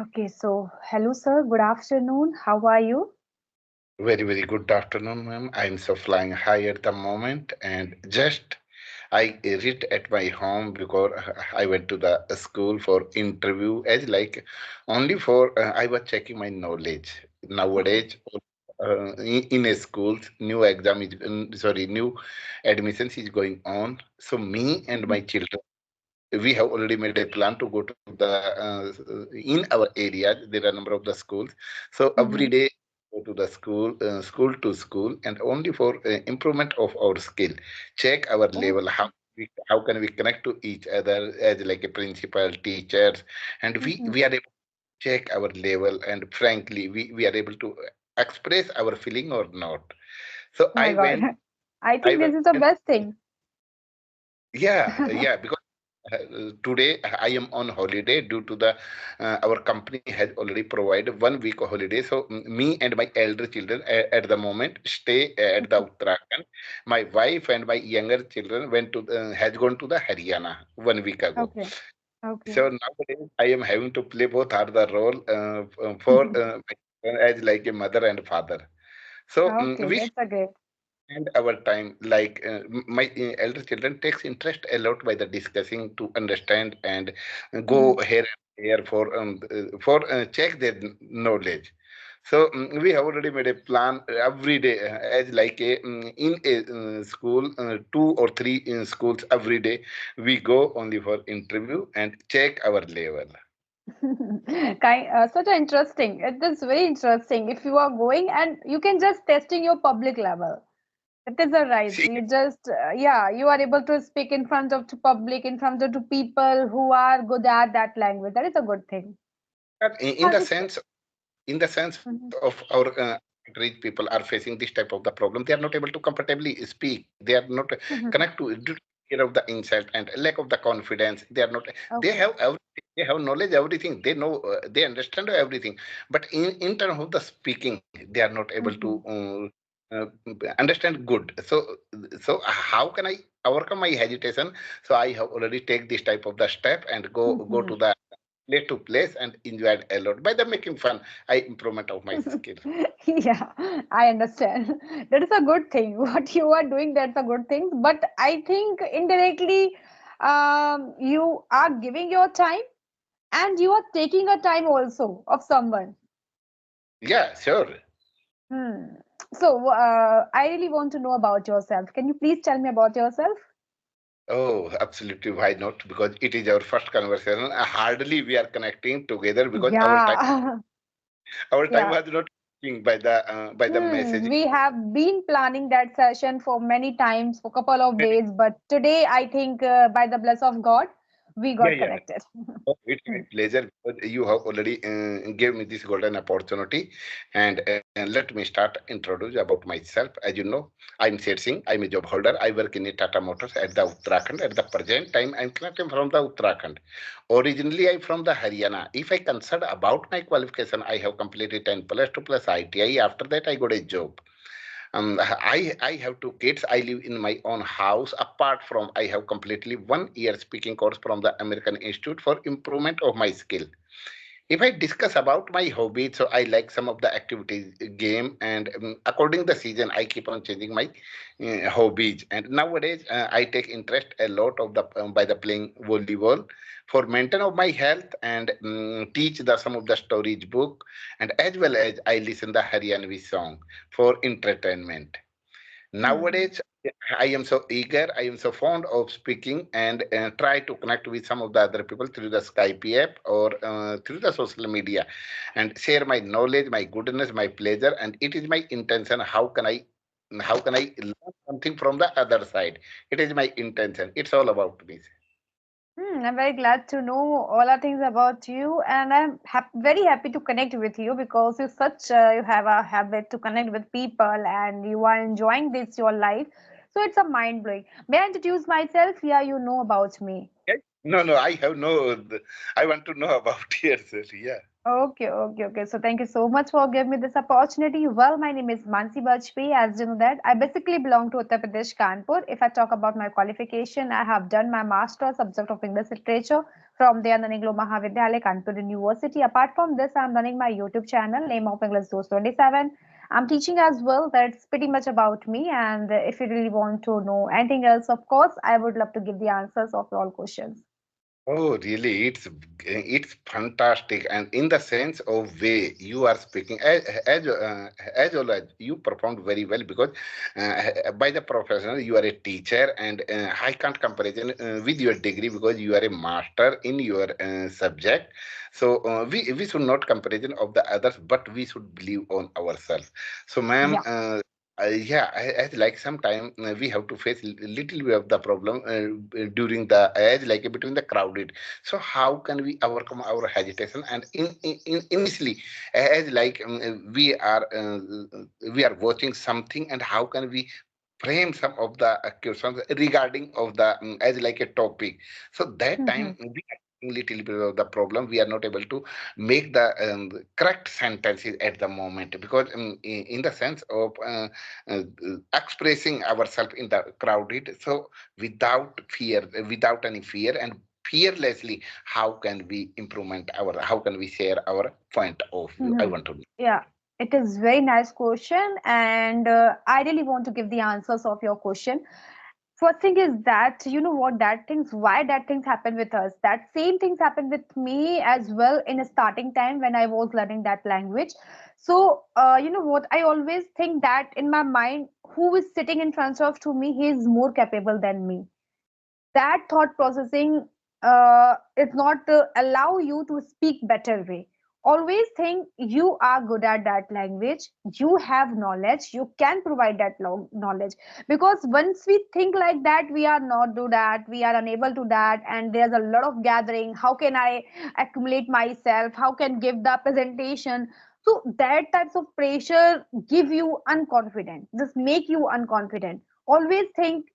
Okay, so hello, sir. Good afternoon. How are you? Very, very good afternoon, ma'am. I'm so flying high at the moment, and just I read at my home because I went to the school for interview as like only for I was checking my knowledge. Okay. Nowadays, in a schools, new exam is sorry, new admissions is going on. So me and Mhm, my children we have already made a plan to go to the in our area there are a number of the schools, so every mhm, day go to the school to school, and only for improvement of our skill, check our oh, level, how can we connect to each other as like a principal teachers, and mhm. we are able to check our level, and frankly we are able to express our feeling or not. So Oh my God. I I think went this is the best thing. yeah, because today I am on holiday due to the our company has already provided 1 week of holiday. So me and my elder children at the moment stay at the Okay. Uttarakhand. My wife and my younger children went to has gone to the Haryana 1 week ago. Okay. Okay. So nowadays I am having to play both are the role for my children as like a mother and father. So Okay, we that's a great. spend our time like my elder children takes interest a lot by the discussing to understand and go Mhm. here and there for check their knowledge. So we have already made a plan every day as like a in a school 2 or 3 in schools every day we go only for interview and check our level. Such a interesting. It is very interesting. If you are going and you can just testing your public level. It is a right. See, You just, yeah, you are able to speak in front of the public, in front of the people who are good at that language. That is a good thing. in Yeah, the this. sense of our country's people are facing this type of the problem, they are not able to comfortably speak, they are not connect Mhm. to due to fear of the insult and lack of the confidence, they are not, they have Okay. everything, they have knowledge everything, they know they understand everything, but in terms of the speaking they are not able to Mhm. uh, understand good. So how can I overcome my hesitation? So I have already take this type of the step and go to Mhm. the place to place and enjoyed a lot by the making fun I improvement of my skill. Yeah, I understand. That is a good thing. What you are doing, that's a good thing. But I think indirectly, you are giving your time and you are taking a time also of someone. Yeah, sure. Hmm. So, I really want to know about yourself. Can you please tell me about yourself? Oh, absolutely. Why not? Because it is our first conversation. Hardly we are connecting together because Yeah, our time yeah. was not by the message. We have been planning that session for many times, for a couple of days, but today I think by the bless of God, we Yeah, got yeah. connected. Oh, it's my pleasure because you have already gave me this golden opportunity. And let me start introduce about myself. As you know, I'm Seth Singh. I'm a job holder. I work in a Tata Motors at the Uttarakhand. At the present time, I'm connected from the Uttarakhand. Originally, I'm from the Haryana. If I consider about my qualification, I have completed 10 plus 2 plus ITI. After that, I got a job. I have 2 kids. I live in my own house. Apart from, I have completely 1 year speaking course from the American Institute for improvement of my skill. If I discuss about my hobbies, so I like some of the activities, game, and according the season, I keep on changing my hobbies. And nowadays, I take interest a lot of the by the playing volleyball for maintain of my health and teach the some of the storage book, and as well as I listen the Haryanvi song for entertainment. Hmm. Nowadays, I am so eager, I am so fond of speaking and try to connect with some of the other people through the Skype app or through the social media and share my knowledge, my goodness, my pleasure. And it is my intention. How can I learn something from the other side? It is my intention. It's all about me. I'm very glad to know all the things about you, and I'm very happy to connect with you because you have a habit to connect with people, and you are enjoying this your life. So it's a mind blowing. May I introduce myself? Yeah, you know about me. Okay? No, no, I have no. I want to know about yourself. Yeah. Okay. So thank you so much for giving me this opportunity. Well, my name is Mansi Bajpayee. As you know that, I basically belong to Uttar Pradesh, Kanpur. If I talk about my qualification, I have done my master subject of English literature from the Naniglo Mahavidyalaya, Kanpur University. Apart from this, I'm running my YouTube channel, name of English Dose 27. I'm teaching as well. That's pretty much about me. And if you really want to know anything else, of course, I would love to give the answers of all questions. Oh, really? It's fantastic, and in the sense of way you are speaking, as well as you performed very well because by the professional you are a teacher, and I can't comparison with your degree because you are a master in your subject. So we should not comparison of the others, but we should believe on ourselves. So, ma'am. Yeah. Yeah, as like sometime we have to face little bit of the problem during the as like between the crowded. So how can we overcome our hesitation? And initially, as like we are watching something, and how can we frame some of the questions regarding of the as like a topic. So that Hmm. time we are facing little bit of the problem. We are not able to make the correct sentences at the moment because in the sense of expressing ourselves in the crowded. So without fear, without any fear and fearlessly, how can we implement our? How can we share our point of view? I Hmm. want to know. Yeah, it is very nice question, and I really want to give the answers of your question. First thing is that you know what that things why that things happen with us. That same things happened with me as well in a starting time when I was learning that language. So you know what I always think that in my mind, who is sitting in front of to me, he is more capable than me. That thought processing is not allow you to speak better way. Always think you are good at that language, you have knowledge, you can provide that knowledge. Because once we think like that, we are not do that, we are unable to that, and there's a lot of gathering, how can I accumulate myself, how can give the presentation. So that types of pressure give you unconfident, just make you unconfident. Always think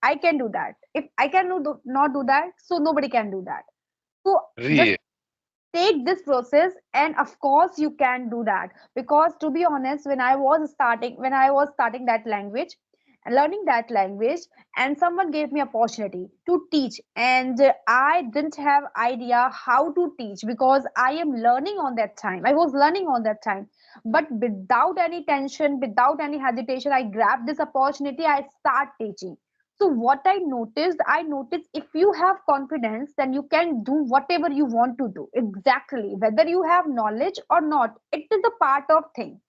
I can do that. If I can not do that, so nobody can do that. So just Really, take this process, and of course you can do that. Because to be honest, when I was starting that language and learning that language, and someone gave me opportunity to teach, and I didn't have idea how to teach because I am learning on that time. I was learning on that time, but without any tension, without any hesitation, I grabbed this opportunity, I start teaching. So what I noticed if you have confidence, then you can do whatever you want to do. Exactly. Whether you have knowledge or not, it is a part of thing.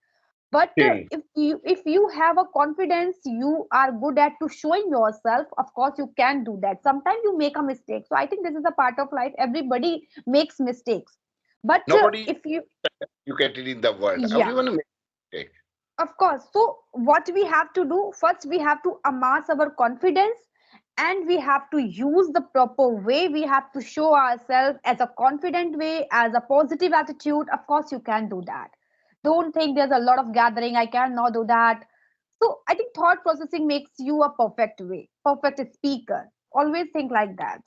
But thing. if you have a confidence, you are good at to showing yourself. Of course, you can do that. Sometimes you make a mistake. So I think this is a part of life. Everybody makes mistakes. But Nobody is if you, educated in the world. yeah, Everyone makes mistake. of course. So, what we have to do first, we have to amass our confidence, and we have to use the proper way. We have to show ourselves as a confident way, as a positive attitude. Of course, you can do that. Don't think there's a lot of gathering, I cannot do that. So, I think thought processing makes you a perfect way, perfect speaker. Always think like that.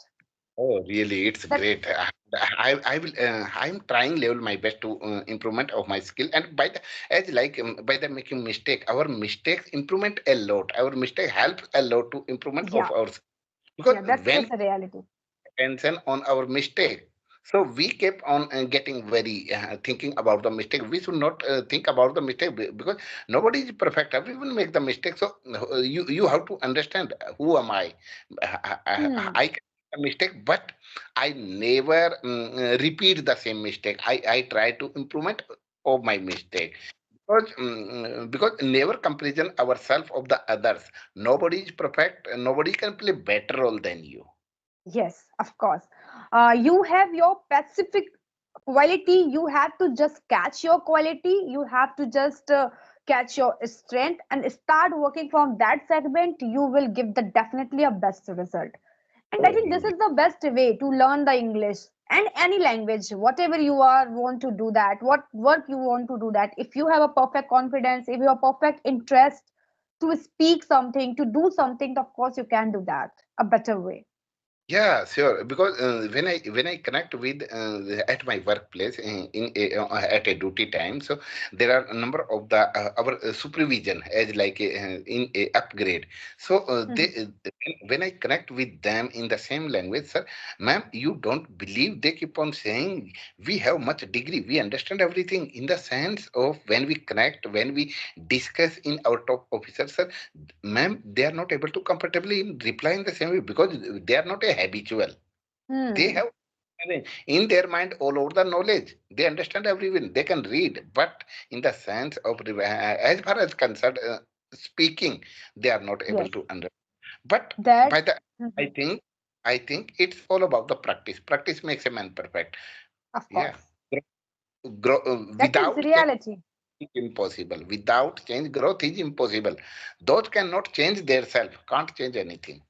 Oh, really? It's That, great. I will. I'm trying level my best to improvement of my skill, and by the as like by the making mistake, our mistakes improvement a lot. Our mistake helps a lot to improvement of yeah, our because yeah, that's when a reality. attention on our mistake. So we kept on getting very thinking about the mistake. We should not think about the mistake because nobody is perfect. Everyone make the mistake. So you have to understand who am I. Hmm. I can make a mistake, but I never repeat the same mistake. I try to improvement of my mistake. Because never comparison ourselves of the others. Nobody is perfect. Nobody can play better role than you. Yes, of course. You have your specific quality. You have to just catch your quality. You have to just catch your strength and start working from that segment. You will give the definitely a best result. And I Oh, think this really? is the best way to learn the English and any language, whatever you are want to do that, what work you want to do that. If you have a perfect confidence, if you have perfect interest to speak something, to do something, of course you can do that a better way. Yeah, sure. Because when I connect with at my workplace at a duty time, so there are a number of the our supervision as like in a upgrade. So Mhm. when I connect with them in the same language, sir, ma'am, you don't believe they keep on saying we have much degree, we understand everything in the sense of when we connect, when we discuss in our top officers, sir, ma'am, they are not able to comfortably reply in the same way because they are not a habitual. They Hmm. have in their mind all over the knowledge. They understand everything. They can read, but in the sense of as far as concerned speaking, they are not able Yes, to understand. But that. by the I Mhm. think I think it's all about the practice. Practice makes a man perfect. Of Yeah. course, that is Without change reality. is impossible. Without change, growth is impossible. Those cannot change their self, can't change anything.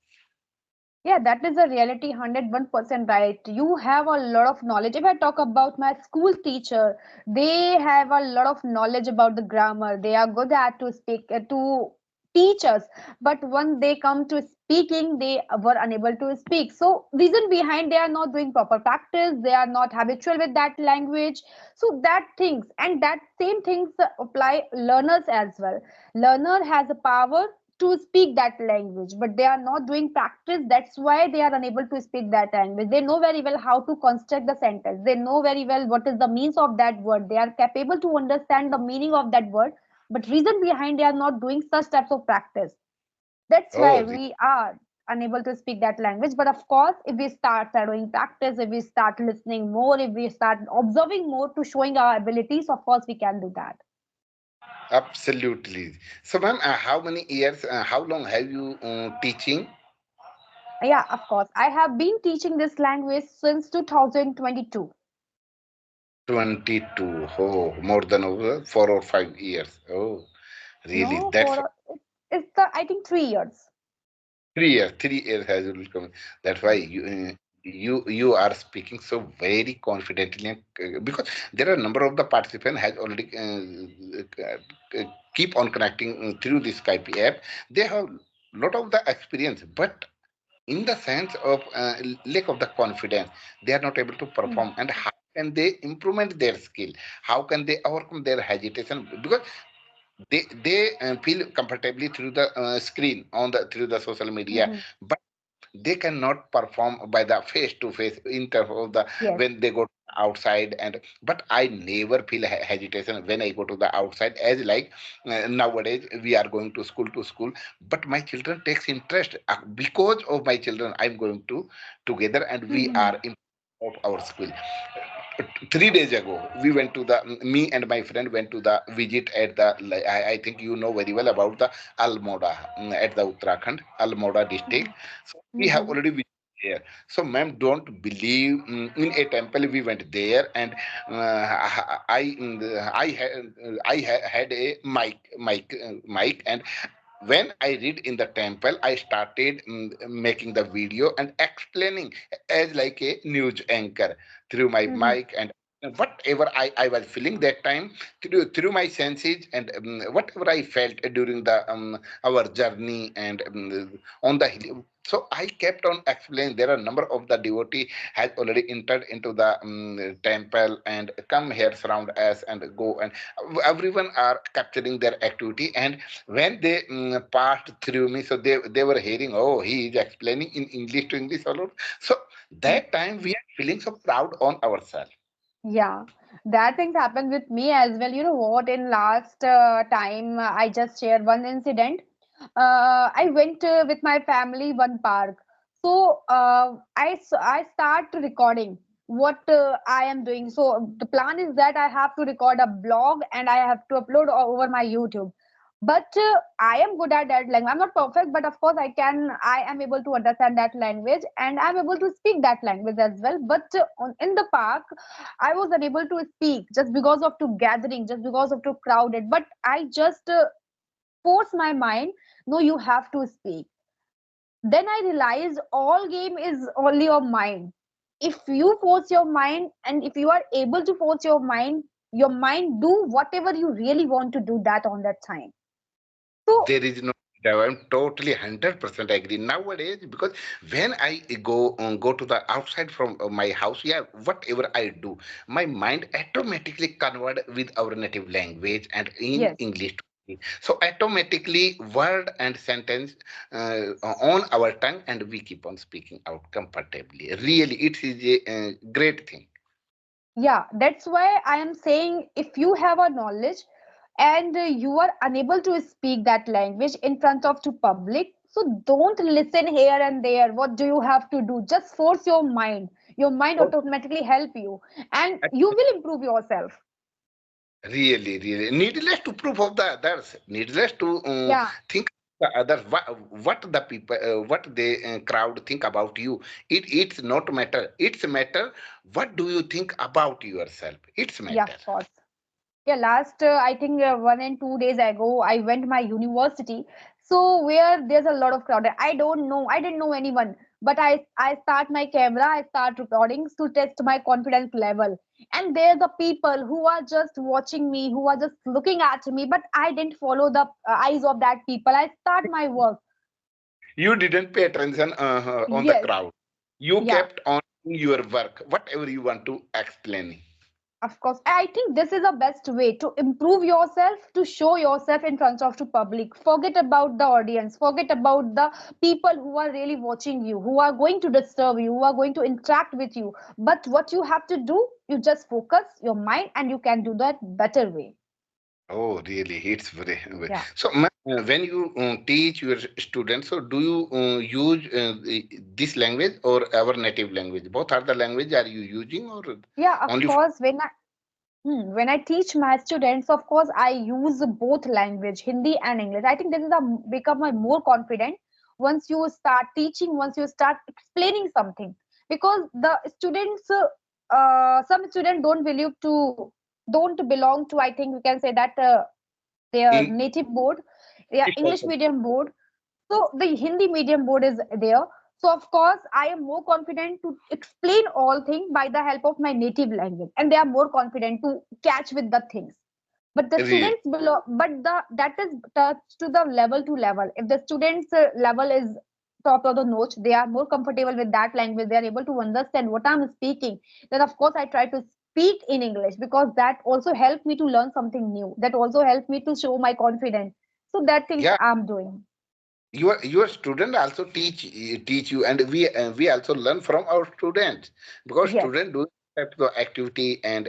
Yeah, that is a reality, 101% right. You have a lot of knowledge. If I talk about my school teacher, they have a lot of knowledge about the grammar. They are good at to speak, to teach us. But when they come to speaking, they were unable to speak. So, reason behind they are not doing proper practice, they are not habitual with that language. So, that things and that same things apply learners as well. Learner has a power to speak that language, but they are not doing practice. That's why they are unable to speak that language. They know very well how to construct the sentence, they know very well what is the means of that word, they are capable to understand the meaning of that word, but reason behind they are not doing such types of practice. That's why Oh, we are unable to speak that language. But of course, if we start doing practice, if we start listening more, if we start observing more to showing our abilities, of course we can do that. absolutely. So, ma'am, how many years, how long have you teaching? Yeah, of course. I have been teaching this language since 2022. 22. Oh, more than over 4 or 5 years. Oh, really? No, That's it's the I think 3 years. 3 years. 3 years has will come. That's why you are speaking so very confidently because there are a number of the participants has already keep on connecting through this Skype app. They have lot of the experience, but in the sense of lack of the confidence, they are not able to Hmm. perform. And how can they implement their skill? How can they overcome their hesitation? Because they feel comfortably through the screen on the through the social media, Hmm. but they cannot perform by the face to face in terms of the Yes. when they go outside. And but I never feel hesitation when I go to the outside, as like nowadays we are going to school, but my children takes interest because of my children I'm going to together, and we Hmm. are in of our school. 3 days ago we went to the me and my friend went to the visit at the I think you know very well about the Almora, at the Uttarakhand Almora district. Hmm. So we have Hmm. already visited there. So ma'am, don't believe, in a temple we went there, and I had a mic, and when I read in the temple, I started making the video and explaining as like a news anchor through my Hmm. mic, and whatever I was feeling that time through my senses, and whatever I felt during the our journey, and on the hill. So I kept on explaining. There are a number of the devotee has already entered into the temple and come here, surround us, and go, and everyone are capturing their activity. And when they passed through me, so they were hearing, oh, he is explaining in English to English all over. So that time we are feeling so proud on ourselves. Yeah, that things happened with me as well. You know what? In last time, I just shared one incident. I went with my family one park. So I start recording what I am doing. So the plan is that I have to record a blog and I have to upload over my YouTube. But I am good at that language. I'm not perfect, but of course I am able to understand that language and I'm able to speak that language as well. But in the park, I was unable to speak just because of too gathering, just because of too crowded. But I just force my mind, no, you have to speak. Then I realized all game is only your mind. If you force your mind and if you are able to force your mind do whatever you really want to do that on that time. So There is no. Yeah, I'm totally 100% agree nowadays because when I go to the outside from my house, yeah, whatever I do, my mind automatically convert with our native language and in Yes. English. So automatically word and sentence on our tongue, and we keep on speaking out comfortably. Really, it is a great thing. Yeah, that's why I am saying if you have a knowledge and you are unable to speak that language in front of the public, so don't listen here and there. What do you have to do? Just force your mind. Your mind Oh, automatically help you and you will improve yourself. really, really. Needless to prove of the others, needless to Yeah. think the others, what the people, what the crowd think about you. It's not matter. It's matter. What do you think about yourself? It's Yeah, matter. of course. Yeah, last I think 1 and 2 days ago, I went my university. So where there's a lot of crowd. I don't know. I didn't know anyone. But I start my camera. I start recordings to test my confidence level. And there's the people who are just watching me, who are just looking at me. But I didn't follow the eyes of that people. I start my work. You didn't pay attention on the Yes. crowd. You Yeah. kept on your work, whatever you want to explain. Of course, I think this is the best way to improve yourself, to show yourself in front of the public. Forget about the audience, forget about the people who are really watching you, who are going to disturb you, who are going to interact with you. But what you have to do, you just focus your mind and you can do that better way. Oh, really? It's Yeah. so. When you teach your students, so do you use this language or our native language? Both are the language are you using or Yeah, of only? course, when I teach my students, of course, I use both language, Hindi and English. I think this is a become a more confident once you start teaching, once you start explaining something. Because the students, some students don't believe to, don't belong to. I think we can say that their In native board, their English English also. medium board, so the Hindi medium board is there. So of course, I am more confident to explain all things by the help of my native language, and they are more confident to catch with the things. But the Really? students below, but the that is touched to the level to level. If the students' level is top of the notch, they are more comfortable with that language. They are able to understand what I'm speaking. Then of course, I try to speak in English because that also helped me to learn something new. That also helped me to show my confidence. So that things Yeah. I'm doing. Your student also teach you, and we also learn from our students because Yes. student do type of activity and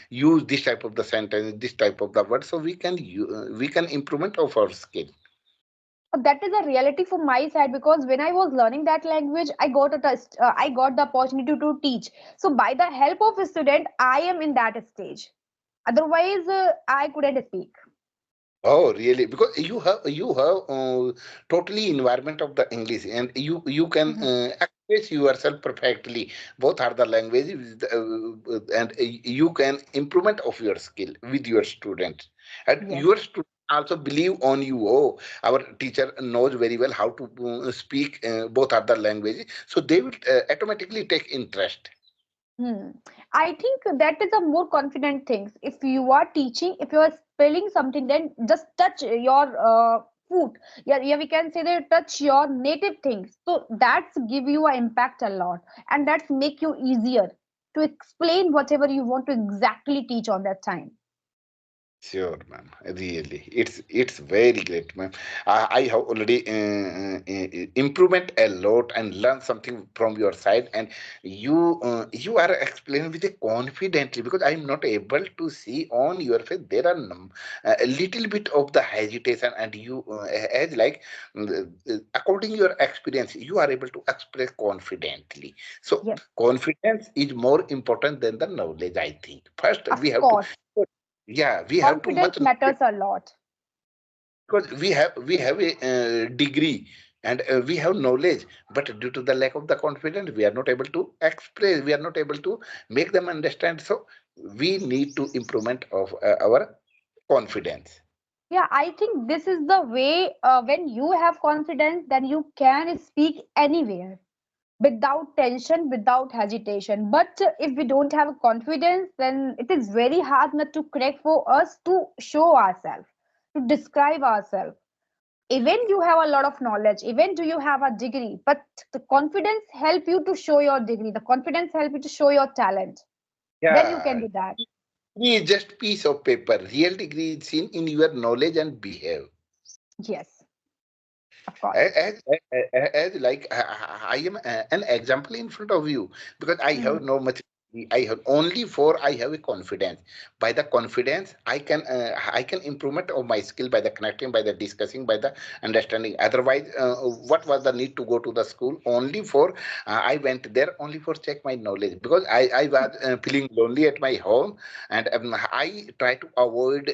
use this type of the sentence, this type of the word, so we can improvement of our skill. That is a reality from my side because when I was learning that language, I got a test. I got the opportunity to teach. So by the help of a student, I am in that stage. Otherwise, I couldn't speak. Oh, really? Because you have totally environment of the English, and you can Mhm. express yourself perfectly. Both are the languages, and you can improvement of your skill with your students, and Yes. your students also believe on you. Oh, our teacher knows very well how to speak both are the languages, so they will automatically take interest. Hmm. I think that is a more confident thing. If you are teaching, if you are spelling something, then just touch your foot. Yeah, yeah, we can say that touch your native things. So that's give you an impact a lot, and that's make you easier to explain whatever you want to exactly teach on that time. Sure, ma'am. Really, it's very great, ma'am. I have already improvement a lot and learned something from your side, and you are explaining with a confidently because I'm not able to see on your face there are a little bit of the hesitation, and you as like according your experience, you are able to express confidently. So Yes, confidence is more important than the knowledge. I think first of we have to. course. Yeah, we have too Confidence much matters knowledge a lot. because we have a degree and we have knowledge, but due to the lack of the confidence, we are not able to express. We are not able to make them understand. So we need to improvement of our confidence. Yeah, I think this is the way when you have confidence, then you can speak anywhere without tension, without hesitation. But if we don't have confidence, then it is very hard not to correct for us to show ourselves, to describe ourselves. Even you have a lot of knowledge, even do you have a degree, but the confidence help you to show your degree, the confidence help you to show your talent, then you can Yeah, do that. degree is just piece of paper. Real degree is seen in your knowledge and behave. Yes, of course. As like I am an example in front of you because I Hmm. have no much. I have only for I have a confidence. By the confidence, I can improvement of my skill by the connecting, by the discussing, by the understanding. Otherwise, what was the need to go to the school? Only for I went there only for check my knowledge because I was feeling lonely at my home, and I try to avoid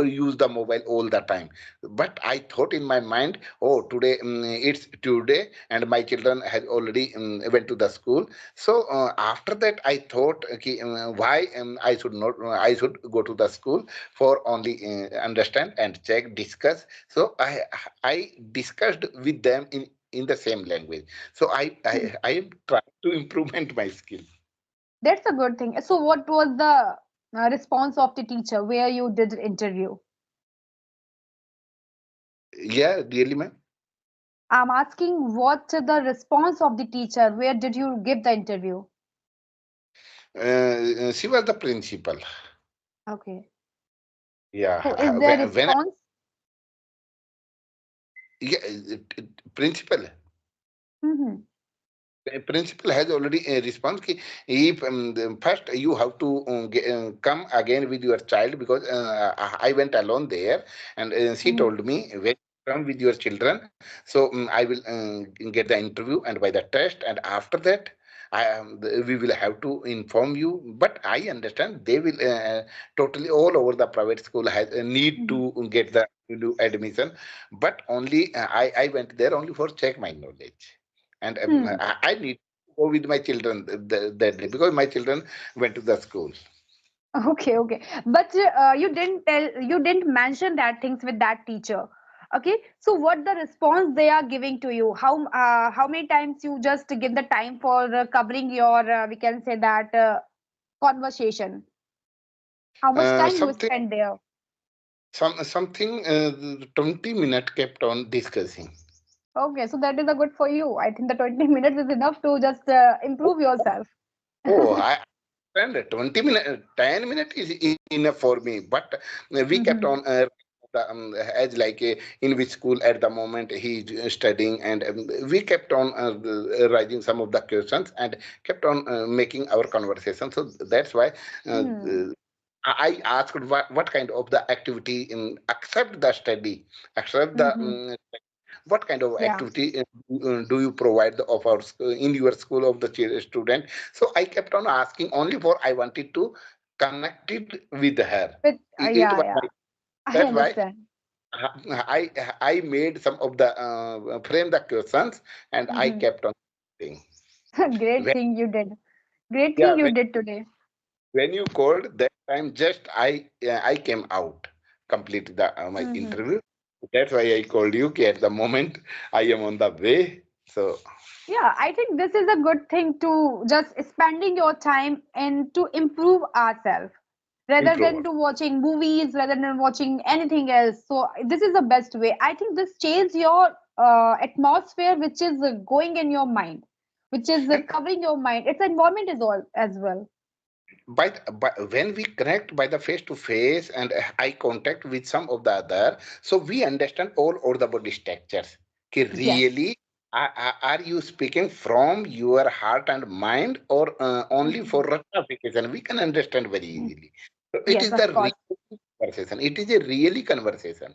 use the mobile all the time. But I thought in my mind, oh, today it's Tuesday and my children has already went to the school. So after that I thought, okay, why I should not I should go to the school for only understand and check discuss. So I discussed with them in the same language. So Hmm. I am trying to improvement my skill. That's a good thing. So what was the response of the teacher where you did interview? Yeah, really, man. I'm asking what the response of the teacher, where did you give the interview? She was the principal. Okay. So is Yeah, there when I, response? yeah, principal. Mm-hmm. Principal has already response ki if first you have to come again with your child because I went alone there and she Mm-hmm. told me when you come with your children, so I will get the interview and by the test and after that we will have to inform you, but I understand they will totally all over the private school has a need Mm-hmm. to get the to do admission, but only I went there only for check my knowledge and Hmm. I need to go with my children that day because my children went to the school. Okay, okay. But you didn't mention that things with that teacher. Okay. So what the response they are giving to you? How many times you just give the time for covering your we can say that conversation? How much time you Something spend there? something 20 minutes kept on discussing. Okay, so that is a good for you. I think the 20 minutes is enough to just improve yourself. Oh, I understand. 20 minutes, 10 minutes is enough for me. But we kept on Hmm. as like in which school at the moment he is studying, and we kept on writing some of the questions and kept on making our conversation. So that's why Hmm. I asked what kind of the activity in accept the study, accept the Hmm. what kind of Yeah. activity do you provide of our in your school of the student. So I kept on asking only for I wanted to connect it with her. But It yeah, was yeah. my I that's why understand. I made some of the frame the questions and I Hmm. kept on saying Great when, thing you did. Great yeah thing you did today. when you called that time just I came out complete the my Hmm. interview. That's why I called you at the moment I am on the way. So Yeah, I think this is a good thing to just spending your time and to improve ourselves rather than improve. to watching movies, rather than watching anything else. So this is the best way. I think this changes your atmosphere, which is going in your mind, which is And covering your mind. Its environment is all as well. by when we connect by the face to face and eye contact with some of the other, so we understand all over the body structures. Okay, Yes. really, are you speaking from your heart and mind or only for Mhm. ratification? We can understand very easily. So it Yes, is of the course. real conversation. It is a really conversation.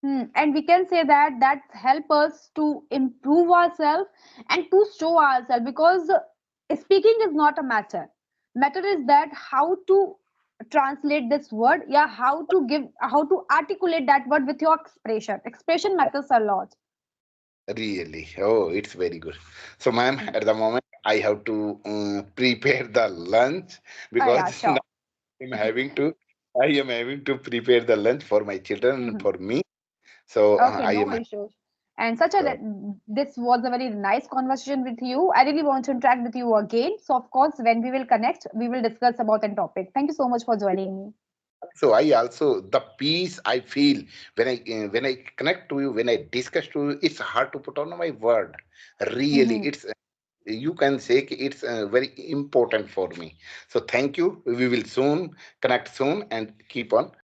And we can say that that help us to improve ourselves and to show ourselves because speaking is not a matter. Matter is that how to translate this word, yeah, how to articulate that word with your expression. Expression matters a lot. Really? Oh, it's very good. So, ma'am, Mm. at the moment, I have to prepare the lunch Oh, yeah, because sure. I'm having to I am having to prepare the lunch for my children and Mhm. for me. So Okay, I no am issues. And such a so this was a very nice conversation with you. I really want to interact with you again. So of course, when we will connect, we will discuss about a topic. Thank you so much for joining me. So I also the peace I feel when I connect to you, when I discuss to you, it's hard to put on my word. Really, Mhm. it's you can say it's very important for me. So thank you. We will soon connect soon and keep on